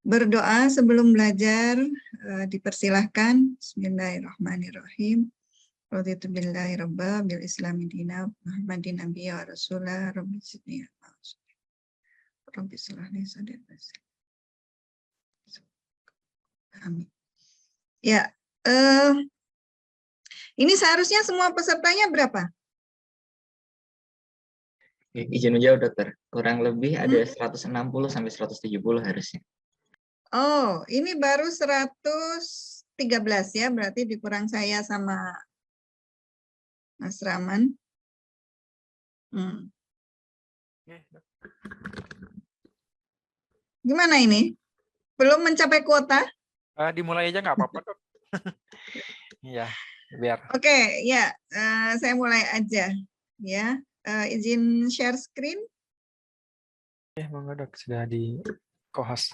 Berdoa sebelum belajar dipersilahkan. Bismillahirrahmanirrahim. Raditu billahi rabba bil islami dina Muhammadin nabiyya wa rasulah rabbi zidni ilma rabbi shrah li sadri. Amin. Ya, ini seharusnya semua pesertanya berapa? Izin menjawab, dokter. Kurang lebih ada 160 sampai 170 harusnya. Oh, ini baru 113 ya, berarti dikurang saya sama Mas Rahman. Gimana ini? Belum mencapai kuota? Dimulai aja nggak apa-apa, dok. Iya, biar. Oke, ya, saya mulai aja. Ya, izin share screen. Monggo dok, sudah di co-host.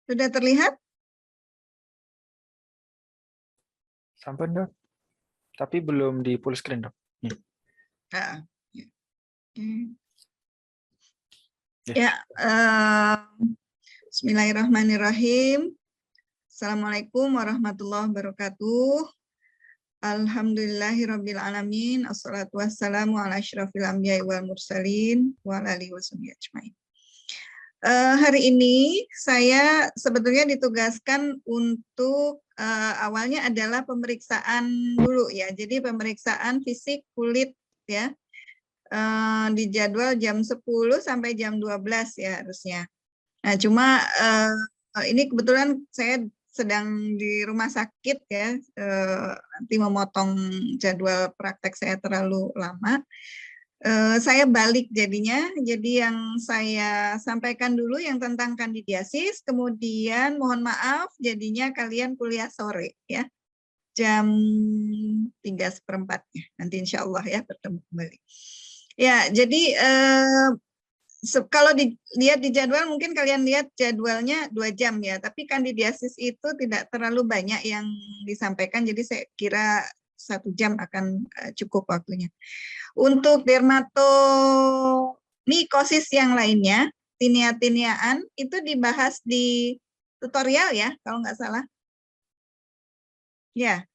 Sudah terlihat? Sampun dok, tapi belum di full screen dok. Ya, Bismillahirrahmanirrahim. Assalamualaikum warahmatullahi wabarakatuh. Alhamdulillahirabbil alamin. Assalatu wassalamu ala asyrafil anbiya'i wal mursalin wa ala alihi washabihi ajmain. Hari ini saya sebetulnya ditugaskan untuk awalnya adalah pemeriksaan dulu ya. Jadi pemeriksaan fisik kulit ya. Di jadwal jam 10 sampai jam 12 ya harusnya. Nah, cuma ini kebetulan saya sedang di rumah sakit ya, nanti memotong jadwal praktek saya terlalu lama. Saya balik jadinya, jadi yang saya sampaikan dulu yang tentang kandidiasis, kemudian mohon maaf jadinya kalian kuliah sore ya, jam 3:15 ya, nanti insya Allah ya bertemu kembali. Ya, jadi kalau dilihat di jadwal, mungkin kalian lihat jadwalnya 2 jam ya, tapi kandidiasis itu tidak terlalu banyak yang disampaikan, jadi saya kira 1 jam akan cukup waktunya. Untuk dermatomikosis yang lainnya, tinea-tineaan, itu dibahas di tutorial ya, kalau nggak salah. Ya,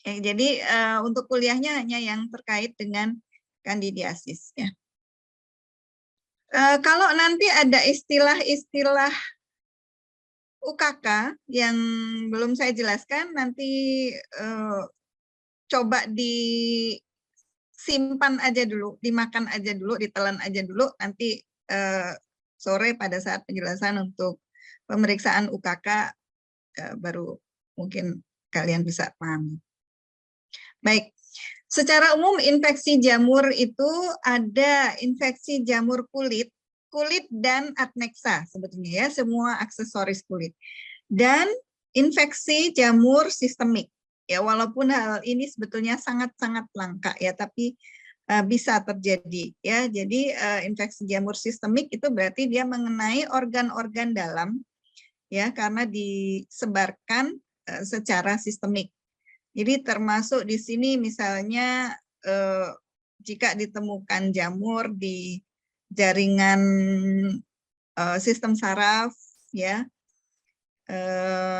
jadi untuk kuliahnya hanya yang terkait dengan kandidiasis ya. Kalau nanti ada istilah-istilah UKK yang belum saya jelaskan, nanti coba disimpan aja dulu, dimakan aja dulu, ditelan aja dulu, nanti sore pada saat penjelasan untuk pemeriksaan UKK baru mungkin kalian bisa pahami. Baik. Secara umum infeksi jamur itu ada infeksi jamur kulit dan adnexa sebetulnya ya, semua aksesoris kulit. Dan infeksi jamur sistemik. Ya, walaupun hal ini sebetulnya sangat-sangat langka ya, tapi bisa terjadi ya. Jadi infeksi jamur sistemik itu berarti dia mengenai organ-organ dalam ya, karena disebarkan secara sistemik. Jadi termasuk di sini misalnya jika ditemukan jamur di jaringan sistem saraf ya,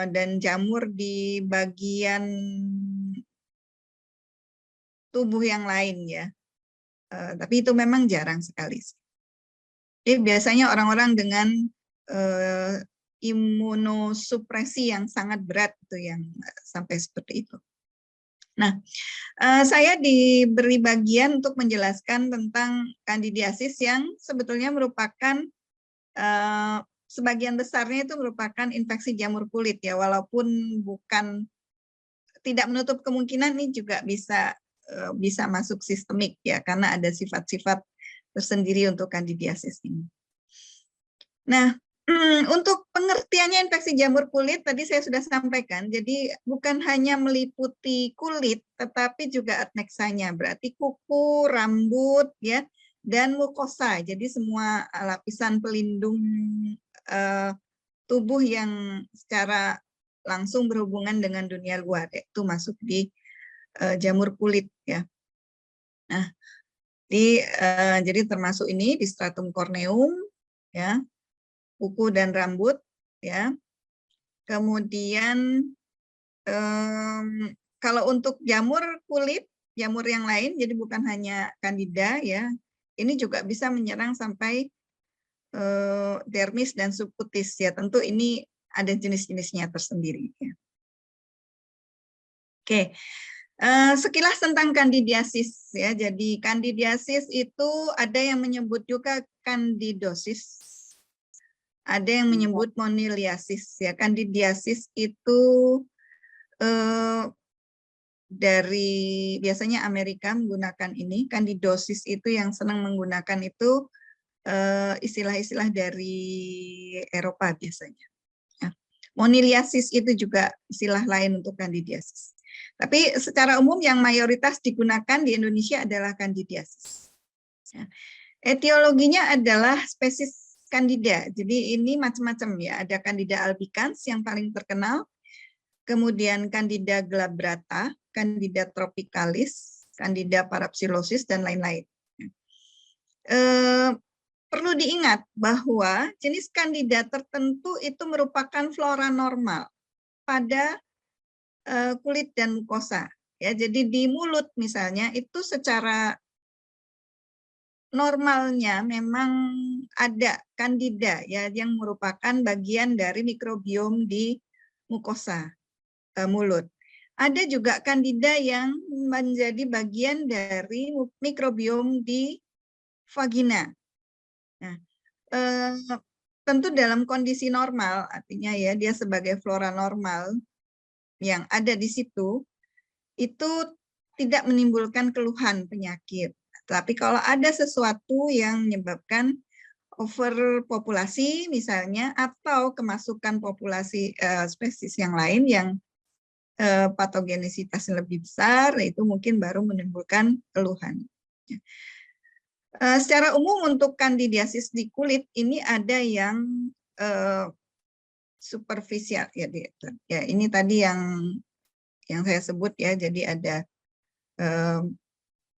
dan jamur di bagian tubuh yang lain ya, tapi itu memang jarang sekali. Jadi biasanya orang-orang dengan imunosupresi yang sangat berat itu yang sampai seperti itu. Nah, saya diberi bagian untuk menjelaskan tentang kandidiasis yang sebetulnya merupakan sebagian besarnya itu merupakan infeksi jamur kulit ya, walaupun tidak menutup kemungkinan ini juga bisa masuk sistemik ya, karena ada sifat-sifat tersendiri untuk kandidiasis ini. Nah, untuk pengertiannya infeksi jamur kulit tadi saya sudah sampaikan, jadi bukan hanya meliputi kulit, tetapi juga adnexanya, berarti kuku, rambut, ya, dan mukosa. Jadi semua lapisan pelindung tubuh yang secara langsung berhubungan dengan dunia luar, itu masuk di jamur kulit, ya. Nah, Jadi termasuk ini di stratum corneum, ya, kuku dan rambut, ya. Kemudian kalau untuk jamur kulit, jamur yang lain, jadi bukan hanya Candida, ya, ini juga bisa menyerang sampai dermis dan subkutis, ya. Tentu ini ada jenis-jenisnya tersendiri. Ya. Oke, sekilas tentang kandidiasis, ya. Jadi kandidiasis itu ada yang menyebut juga kandidosis, ada yang menyebut moniliasis, ya. Kandidiasis itu dari biasanya Amerika menggunakan ini, kandidosis itu yang senang menggunakan itu istilah-istilah dari Eropa biasanya. Ya. Moniliasis itu juga istilah lain untuk kandidiasis. Tapi secara umum yang mayoritas digunakan di Indonesia adalah kandidiasis. Ya. Etiologinya adalah spesies Candida. Jadi ini macam-macam ya. Ada Candida albicans yang paling terkenal, kemudian Candida glabrata, Candida tropicalis, Candida parapsilosis, dan lain-lain. Perlu diingat bahwa jenis Candida tertentu itu merupakan flora normal pada kulit dan mukosa. Ya, jadi di mulut misalnya itu secara normalnya memang ada Candida ya yang merupakan bagian dari mikrobiom di mukosa mulut. Ada juga Candida yang menjadi bagian dari mikrobiom di vagina. Nah, tentu dalam kondisi normal, artinya ya dia sebagai flora normal yang ada di situ, itu tidak menimbulkan keluhan penyakit. Tapi kalau ada sesuatu yang menyebabkan overpopulasi misalnya, atau kemasukan populasi spesies yang lain yang patogenisitasnya lebih besar, itu mungkin baru menimbulkan keluhan. Secara umum untuk kandidiasis di kulit ini ada yang superficial ya, ini tadi yang saya sebut ya, jadi ada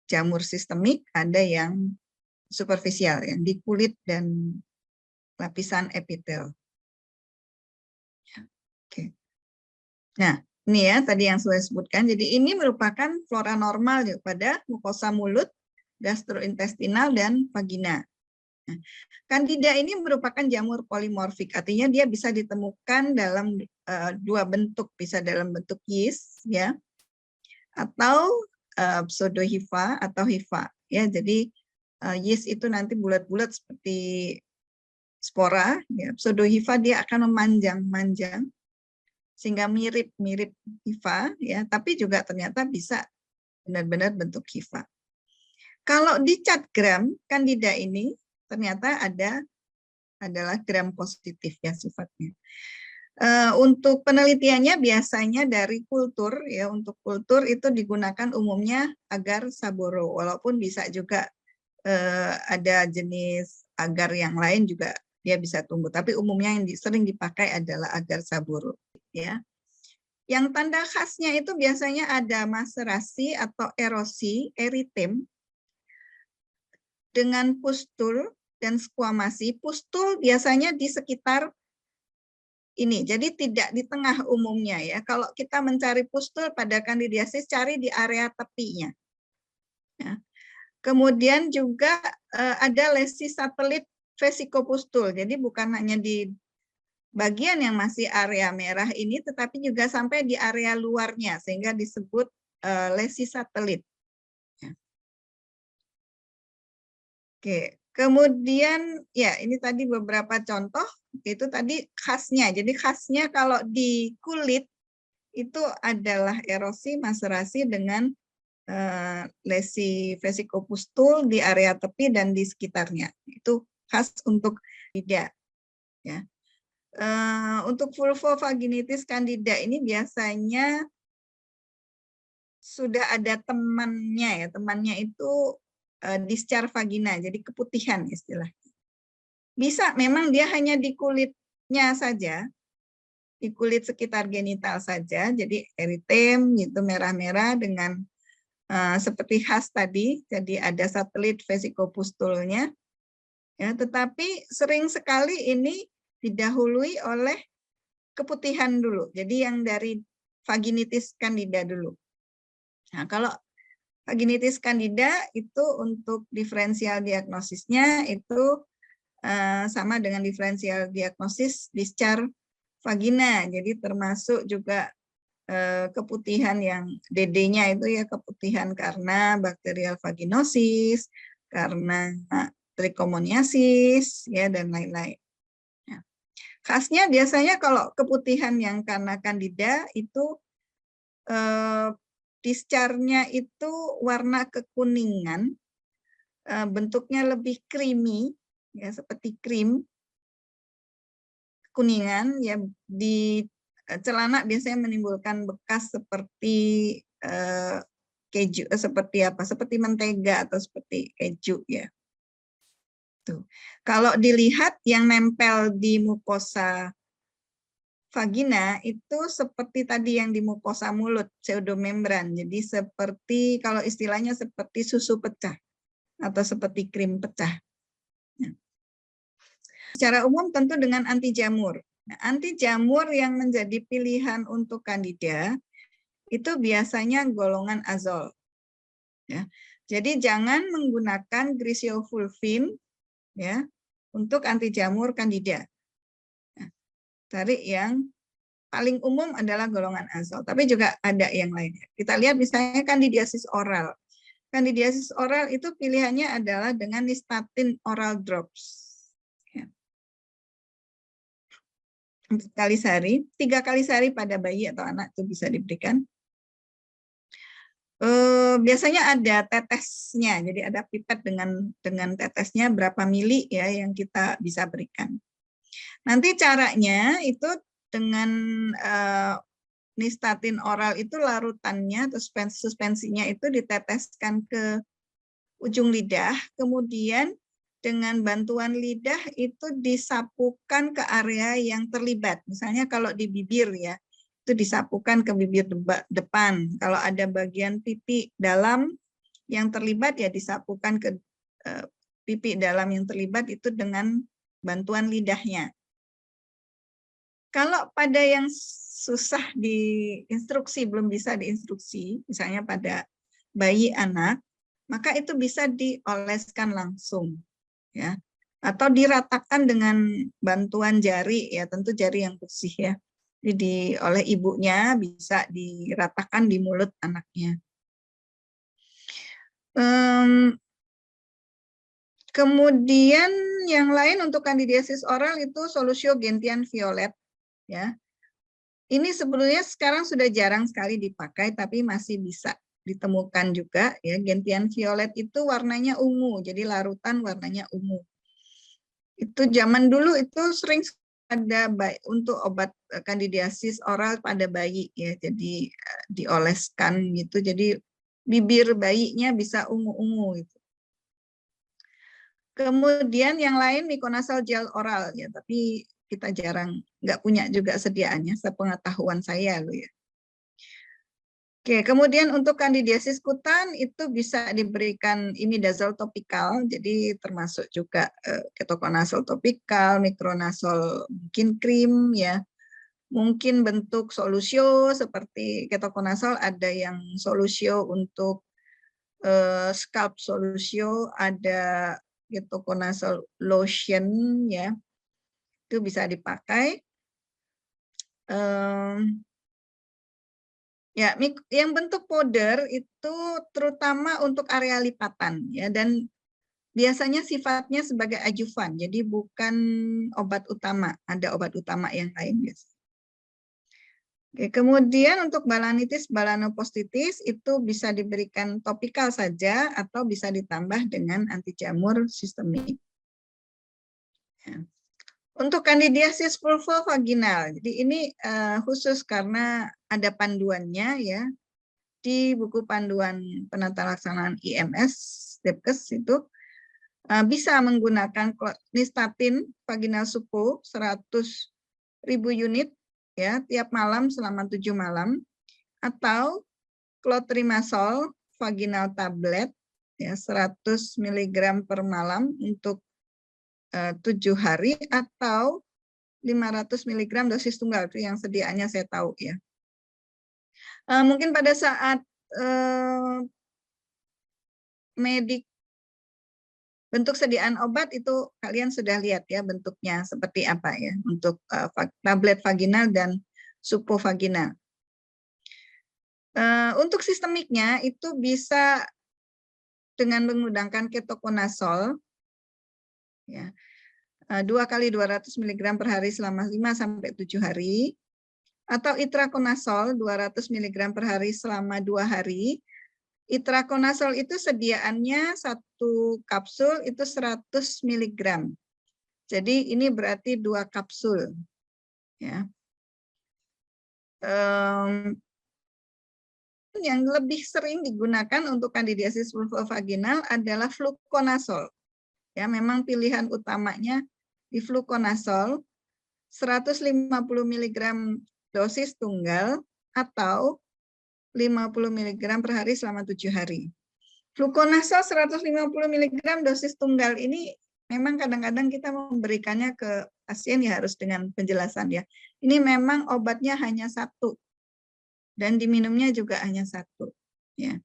jamur sistemik, ada yang superficial yang di kulit dan lapisan epitel. Oke. Nah, ini ya tadi yang saya sebutkan. Jadi ini merupakan flora normal ya, pada mukosa mulut, gastrointestinal, dan vagina. Nah, Candida ini merupakan jamur polimorfik, artinya dia bisa ditemukan dalam dua bentuk, bisa dalam bentuk yeast ya, atau pseudohifa atau hifa ya. Jadi yeast itu nanti bulat-bulat seperti spora ya. Pseudohifa dia akan memanjang-manjang sehingga mirip-mirip hifa ya, tapi juga ternyata bisa benar-benar bentuk hifa. Kalau dicat gram Candida ini ternyata adalah gram positif ya sifatnya. Untuk penelitiannya biasanya dari kultur ya, untuk kultur itu digunakan umumnya agar saboro, walaupun bisa juga ada jenis agar yang lain juga dia bisa tumbuh, tapi umumnya yang sering dipakai adalah agar saboro ya. Yang tanda khasnya itu biasanya ada maserasi atau erosi eritem dengan pustul dan skuamasi. Pustul biasanya di sekitar ini, jadi tidak di tengah umumnya ya. Kalau kita mencari pustul pada kandidiasis, cari di area tepinya. Ya. Kemudian juga ada lesi satelit vesikopustul. Jadi bukan hanya di bagian yang masih area merah ini, tetapi juga sampai di area luarnya, sehingga disebut lesi satelit. Ya. Oke, kemudian ya ini tadi beberapa contoh, itu tadi khasnya. Jadi khasnya kalau di kulit itu adalah erosi maserasi dengan lesi vesikopustul di area tepi dan di sekitarnya. Itu khas untuk Candida. Ya. Untuk vulvovaginitis Candida ini biasanya sudah ada temannya ya. Temannya itu discharge vagina, jadi keputihan istilahnya. Bisa memang dia hanya di kulitnya saja, di kulit sekitar genital saja, jadi eritem gitu merah-merah dengan seperti khas tadi, jadi ada satelit vesikopustulnya, ya, tetapi sering sekali ini didahului oleh keputihan dulu. Jadi yang dari vaginitis candida dulu. Nah, kalau vaginitis candida itu untuk diferensial diagnosisnya itu sama dengan diferensial diagnosis discharge vagina. Jadi termasuk juga keputihan yang DD-nya itu ya keputihan karena bakterial vaginosis, karena trichomoniasis, ya, dan lain-lain. Ya. Khasnya biasanya kalau keputihan yang karena candida itu discharge-nya itu warna kekuningan, bentuknya lebih creamy, ya, seperti krim, kuningan, ya, di celana biasanya menimbulkan bekas seperti keju, seperti apa? Seperti mentega atau seperti keju, ya. Tuh. Kalau dilihat yang nempel di mukosa vagina itu seperti tadi yang di mukosa mulut, pseudomembran. Jadi seperti kalau istilahnya seperti susu pecah atau seperti krim pecah. Nah. Secara umum tentu dengan anti jamur. Nah, anti jamur yang menjadi pilihan untuk Candida itu biasanya golongan azol. Ya. Jadi jangan menggunakan griseofulvin, ya, untuk anti jamur Candida. Nah, cari yang paling umum adalah golongan azol, tapi juga ada yang lainnya. Kita lihat misalnya kandidiasis oral. Kandidiasis oral itu pilihannya adalah dengan nystatin oral drops. 4 kali sehari, 3 kali sehari pada bayi atau anak itu bisa diberikan. Biasanya ada tetesnya, jadi ada pipet dengan tetesnya berapa mili ya yang kita bisa berikan. Nanti caranya itu dengan nystatin oral itu larutannya atau suspensinya itu diteteskan ke ujung lidah, kemudian dengan bantuan lidah itu disapukan ke area yang terlibat. Misalnya kalau di bibir ya, itu disapukan ke bibir depan. Kalau ada bagian pipi dalam yang terlibat ya disapukan ke pipi dalam yang terlibat itu dengan bantuan lidahnya. Kalau pada yang susah diinstruksi, belum bisa diinstruksi, misalnya pada bayi anak, maka itu bisa dioleskan langsung. Ya, atau diratakan dengan bantuan jari, ya tentu jari yang bersih ya. Jadi oleh ibunya bisa diratakan di mulut anaknya. Kemudian yang lain untuk kandidiasis oral itu solusio gentian violet, ya. Ini sebenarnya sekarang sudah jarang sekali dipakai, tapi masih bisa ditemukan juga ya. Gentian violet itu warnanya ungu, jadi larutan warnanya ungu. Itu zaman dulu itu sering ada untuk obat kandidiasis oral pada bayi ya, jadi dioleskan gitu, jadi bibir bayinya bisa ungu-ungu gitu. Kemudian yang lain mikonazol gel oral ya, tapi kita jarang, nggak punya juga sediaannya, sepengetahuan saya loh ya. Oke, kemudian untuk kandidiasis kutan itu bisa diberikan imidazol topikal, jadi termasuk juga ketokonazol topikal, mikronazol mungkin krim ya, mungkin bentuk solusio seperti ketokonazol, ada yang solusio untuk scalp solusio, ada ketokonazol lotion ya, itu bisa dipakai. Ya, yang bentuk powder itu terutama untuk area lipatan ya, dan biasanya sifatnya sebagai adjuvan, jadi bukan obat utama, ada obat utama yang lain biasa. Oke, kemudian untuk balanitis, balanopostitis itu bisa diberikan topikal saja atau bisa ditambah dengan anti jamur sistemik. Ya. Untuk kandidiasis vulvovaginal, jadi ini khusus karena ada panduannya ya, di buku panduan penata laksanaan IMS Depkes itu bisa menggunakan nystatin vaginal suppo 100.000 unit ya tiap malam selama 7 malam, atau clotrimazole vaginal tablet ya 100 mg per malam untuk 7 hari atau 500 mg dosis tunggal, itu yang sediaannya saya tahu ya. Mungkin pada saat bentuk sediaan obat itu kalian sudah lihat ya bentuknya seperti apa ya untuk tablet vaginal dan supovaginal. Untuk sistemiknya itu bisa dengan menggunakan ketoconazole ya. 2 kali 200 mg per hari selama 5 sampai 7 hari, atau itraconazole 200 mg per hari selama 2 hari. Itraconazole itu sediaannya 1 kapsul itu 100 mg. Jadi ini berarti 2 kapsul. Ya. Yang lebih sering digunakan untuk kandidiasis vulvovaginal adalah fluconazole. Ya, memang pilihan utamanya di fluconazole 150 mg dosis tunggal atau 50 mg per hari selama 7 hari. Fluconazole 150 mg dosis tunggal ini memang kadang-kadang kita memberikannya ke pasien ya harus dengan penjelasan ya. Ini memang obatnya hanya 1 dan diminumnya juga hanya 1 ya.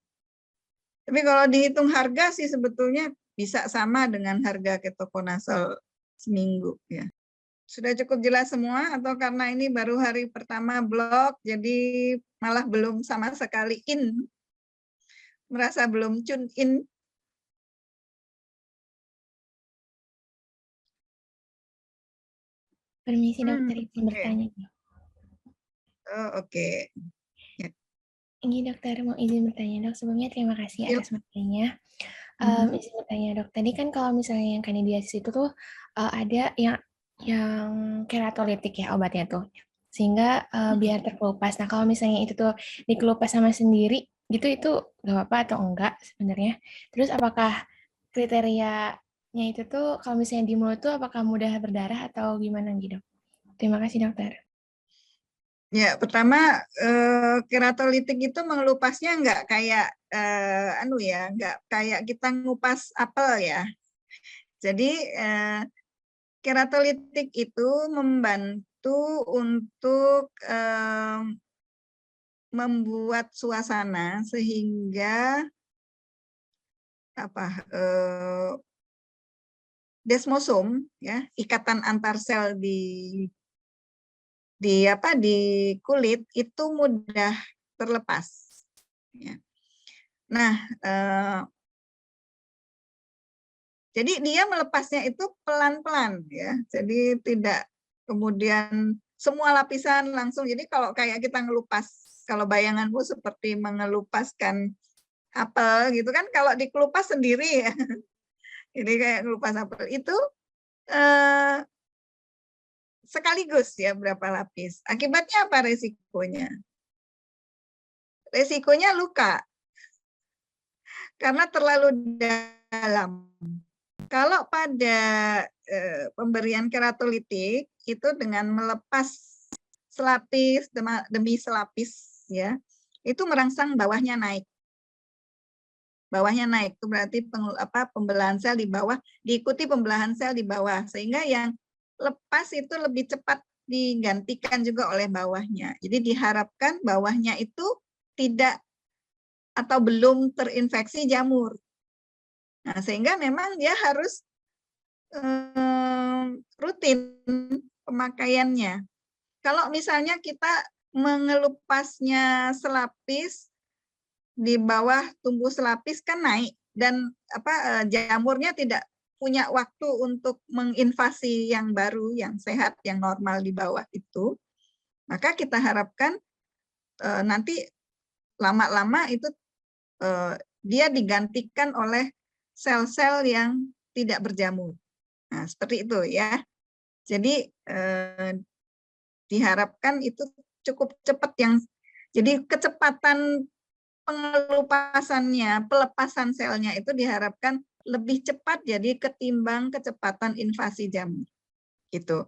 Tapi kalau dihitung harga sih sebetulnya bisa sama dengan harga ketoconazole seminggu ya. Sudah cukup jelas semua atau karena ini baru hari pertama blog jadi malah belum sama sekali merasa belum tune in? Permisi dokter, izin bertanya. Oh, oke. Ya. Ini dokter mau izin bertanya dok, sebelumnya terima kasih atas materinya. Izin bertanya dok, tadi kan kalau misalnya yang kandidiasis itu tuh ada yang keratolitik ya obatnya tuh, sehingga biar terkelupas. Nah kalau misalnya itu tuh dikelupas sama sendiri, gitu itu nggak apa-apa atau enggak sebenarnya? Terus apakah kriterianya itu tuh kalau misalnya di mulut tuh apakah mudah berdarah atau gimana gitu? Terima kasih dokter. Ya, pertama keratolitik itu mengelupasnya nggak kayak nggak kayak kita ngupas apel ya. Jadi keratolitik itu membantu untuk membuat suasana sehingga desmosom ya, ikatan antar sel di kulit itu mudah terlepas. Ya. Nah, jadi dia melepasnya itu pelan-pelan ya. Jadi tidak kemudian semua lapisan langsung. Jadi kalau kayak kita ngelupas, kalau bayanganmu seperti mengelupaskan apel gitu kan, kalau dikelupas sendiri ya. Jadi kayak ngelupas apel itu sekaligus ya berapa lapis. Akibatnya apa resikonya? Resikonya luka. Karena terlalu dalam. Kalau pada pemberian keratolitik itu dengan melepas selapis demi selapis ya, itu merangsang bawahnya naik. Bawahnya naik itu berarti pembelahan sel di bawah diikuti pembelahan sel di bawah, sehingga yang lepas itu lebih cepat digantikan juga oleh bawahnya. Jadi diharapkan bawahnya itu tidak atau belum terinfeksi jamur. Nah, sehingga memang dia harus rutin pemakaiannya. Kalau misalnya kita mengelupasnya selapis di bawah tumbuh selapis kan naik dan jamurnya tidak punya waktu untuk menginvasi yang baru, yang sehat, yang normal di bawah itu, maka kita harapkan nanti lama-lama itu dia digantikan oleh sel-sel yang tidak berjamur. Nah, seperti itu ya. Jadi diharapkan itu cukup cepat jadi kecepatan pengelupasannya, pelepasan selnya itu diharapkan lebih cepat jadi ketimbang kecepatan invasi jamur. Gitu.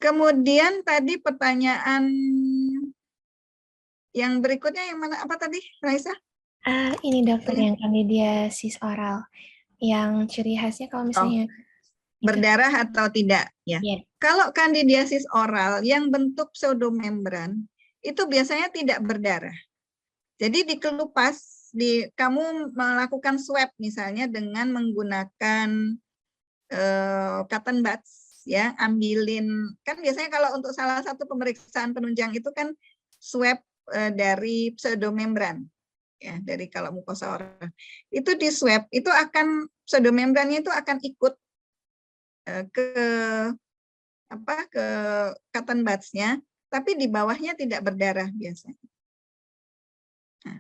Kemudian tadi pertanyaan yang berikutnya yang mana apa tadi, Raisa? Ini dokter yang kandidiasis oral, yang ciri khasnya kalau misalnya berdarah atau tidak ya. Iya. Kalau kandidiasis oral yang bentuk pseudomembran itu biasanya tidak berdarah. Jadi dikelupas, kamu melakukan swab misalnya dengan menggunakan cotton buds ya, ambilin, kan biasanya kalau untuk salah satu pemeriksaan penunjang itu kan swab dari pseudomembran ya, dari kalau mukosa oral. Itu di swab, itu akan pseudomembrannya itu akan ikut ke cotton buds-nya, tapi di bawahnya tidak berdarah biasanya. Nah,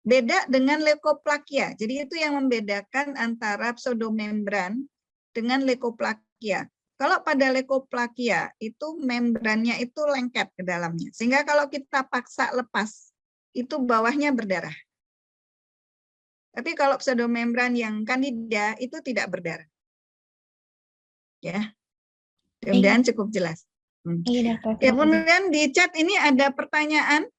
beda dengan leukoplakia. Jadi itu yang membedakan antara pseudomembran dengan leukoplakia. Kalau pada leukoplakia itu membrannya itu lengket ke dalamnya, sehingga kalau kita paksa lepas itu bawahnya berdarah. Tapi kalau pseudomembran yang kandida itu tidak berdarah. Ya, mudah-mudahan cukup jelas. Iya, Ya, kemudian di chat ini ada pertanyaan.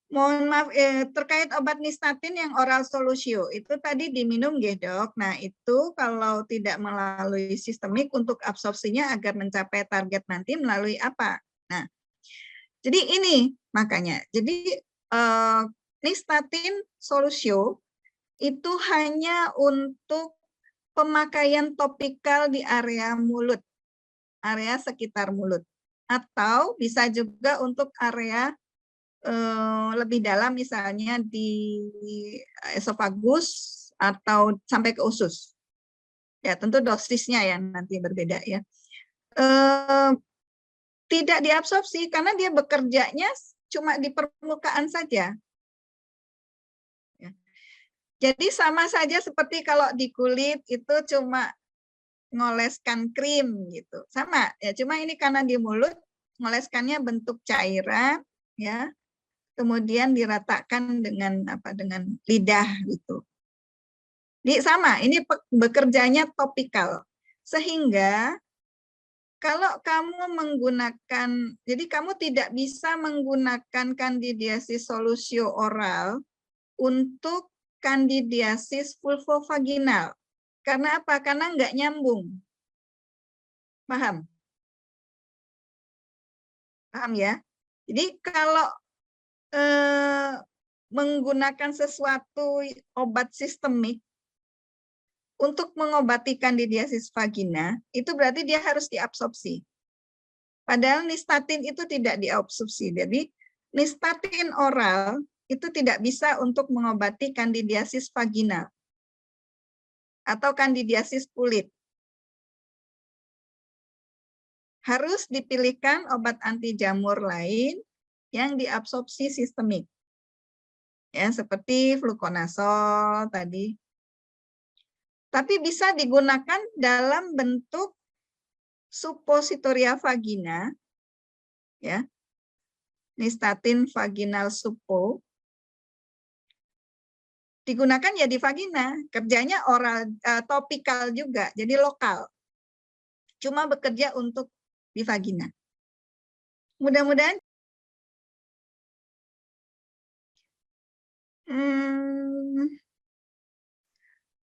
Mohon maaf, terkait obat nistatin yang oral solusio, itu tadi diminum nggih dok. Nah itu kalau tidak melalui sistemik untuk absorpsinya agar mencapai target nanti melalui apa? Nah, jadi ini makanya. Jadi nistatin solusio itu hanya untuk pemakaian topikal di area mulut, area sekitar mulut. Atau bisa juga untuk area lebih dalam misalnya di esofagus atau sampai ke usus. Ya, tentu dosisnya yang nanti berbeda ya. Tidak diabsorpsi karena dia bekerjanya cuma di permukaan saja. Ya. Jadi sama saja seperti kalau di kulit itu cuma ngoleskan krim gitu. Sama ya, cuma ini karena di mulut ngoleskannya bentuk cairan ya. Kemudian diratakan dengan dengan lidah gitu. Jadi sama, ini bekerjanya topikal. Sehingga kalau kamu menggunakan, jadi kamu tidak bisa menggunakan kandidiasis solusio oral untuk kandidiasis vulvovaginal. Karena apa? Karena nggak nyambung. Paham? Paham ya? Jadi kalau menggunakan sesuatu obat sistemik untuk mengobati kandidiasis vagina, itu berarti dia harus diabsorpsi. Padahal nistatin itu tidak diabsorpsi. Jadi nistatin oral itu tidak bisa untuk mengobati kandidiasis vagina atau kandidiasis kulit. Harus dipilihkan obat anti jamur lain yang diabsorpsi sistemik. Ya, seperti fluconazole tadi. Tapi bisa digunakan dalam bentuk suppositoria vagina, ya, nistatin vaginal suppo, digunakan ya di vagina, kerjanya oral, topikal juga, jadi lokal, cuma bekerja untuk di vagina. Mudah-mudahan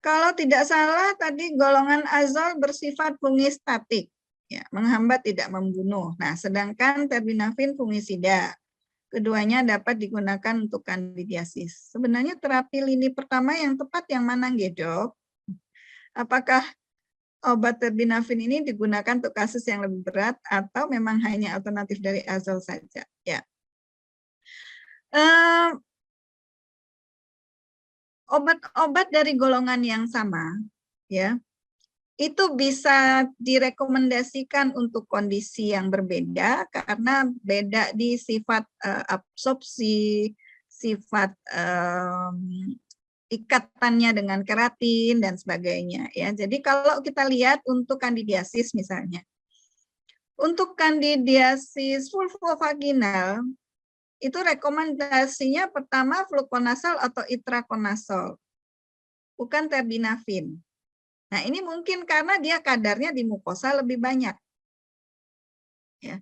kalau tidak salah tadi golongan azol bersifat fungistatik, ya, menghambat tidak membunuh. Nah, sedangkan terbinafin fungisida. Keduanya dapat digunakan untuk kandidiasis. Sebenarnya terapi lini pertama yang tepat yang mana, nggih, Dok? Apakah obat terbinafin ini digunakan untuk kasus yang lebih berat atau memang hanya alternatif dari azol saja? Ya. Obat-obat dari golongan yang sama, ya, itu bisa direkomendasikan untuk kondisi yang berbeda karena beda di sifat absorpsi, sifat ikatannya dengan keratin dan sebagainya. Ya, jadi kalau kita lihat untuk kandidiasis misalnya, untuk kandidiasis vulvovaginal itu rekomendasinya pertama fluconazole atau itraconazole, bukan terbinafin. Nah, ini mungkin karena dia kadarnya di mukosa lebih banyak. Ya.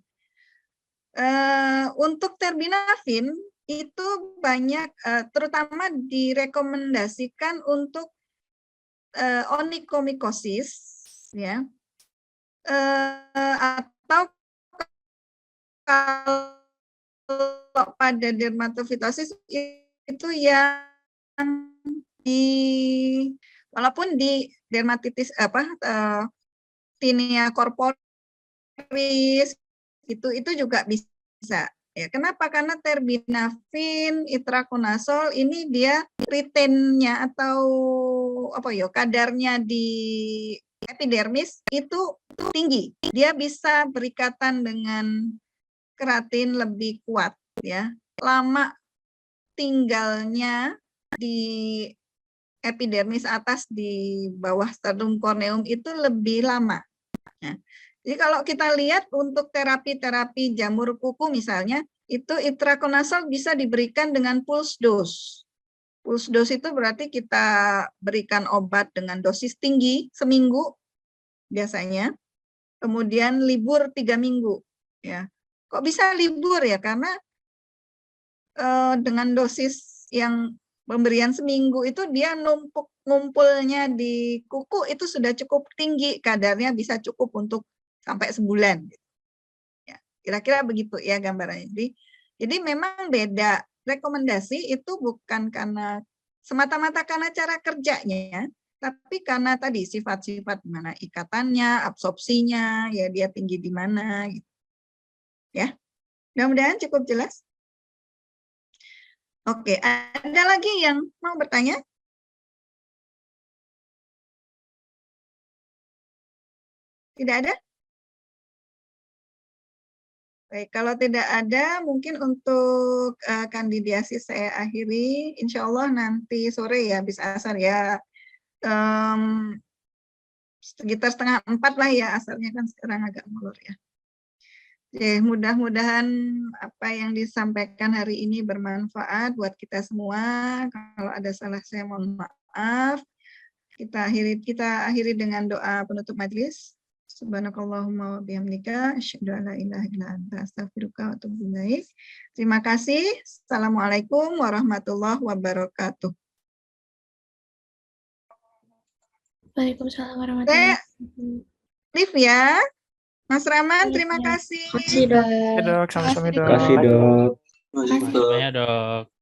Untuk terbinafin itu banyak, terutama direkomendasikan untuk onychomycosis, ya, atau kalau pada dermatofitosis itu yang walaupun di dermatitis tinea corporis itu juga bisa. Ya, kenapa? Karena terbinafin, itraconazole ini dia retain-nya atau kadarnya di epidermis itu tinggi. Dia bisa berikatan dengan keratin lebih kuat, ya. Lama tinggalnya di epidermis atas di bawah sternum corneum itu lebih lama. Nah, jadi kalau kita lihat untuk terapi-terapi jamur kuku misalnya, itu itraconazole bisa diberikan dengan pulse dose. Pulse dose itu berarti kita berikan obat dengan dosis tinggi seminggu biasanya, kemudian libur 3 minggu. Ya, kok bisa libur ya? Karena dengan dosis yang pemberian seminggu itu dia ngumpulnya di kuku itu sudah cukup tinggi, kadarnya bisa cukup untuk sampai sebulan. Ya, kira-kira begitu ya gambarannya. Jadi memang beda. Rekomendasi itu bukan karena semata-mata karena cara kerjanya, tapi karena tadi sifat-sifat mana ikatannya, absorpsinya, ya dia tinggi di mana, gitu. Ya, mudah-mudahan cukup jelas. Oke, ada lagi yang mau bertanya? Tidak ada? Baik, kalau tidak ada, mungkin untuk kandidasi saya akhiri. Insya Allah nanti sore ya, habis asar ya. Sekitar 3:30 lah ya, asarnya kan sekarang agak molor ya. Oke, mudah-mudahan apa yang disampaikan hari ini bermanfaat buat kita semua. Kalau ada salah saya mohon maaf. Kita akhiri dengan doa penutup majelis. Subhanakallahumma wa bihamdika asyhadu an la ilaha illa anta astaghfiruka wa atubu ilaik. Terima kasih. Assalamualaikum warahmatullahi wabarakatuh. Waalaikumsalam warahmatullahi wabarakatuh. Liv ya. Mas Rahman, terima kasih. Terima kasih, Dok. Oke, Dok. Sama-sama, Dok. Terima kasih, Dok. Terima kasih banyak, Dok.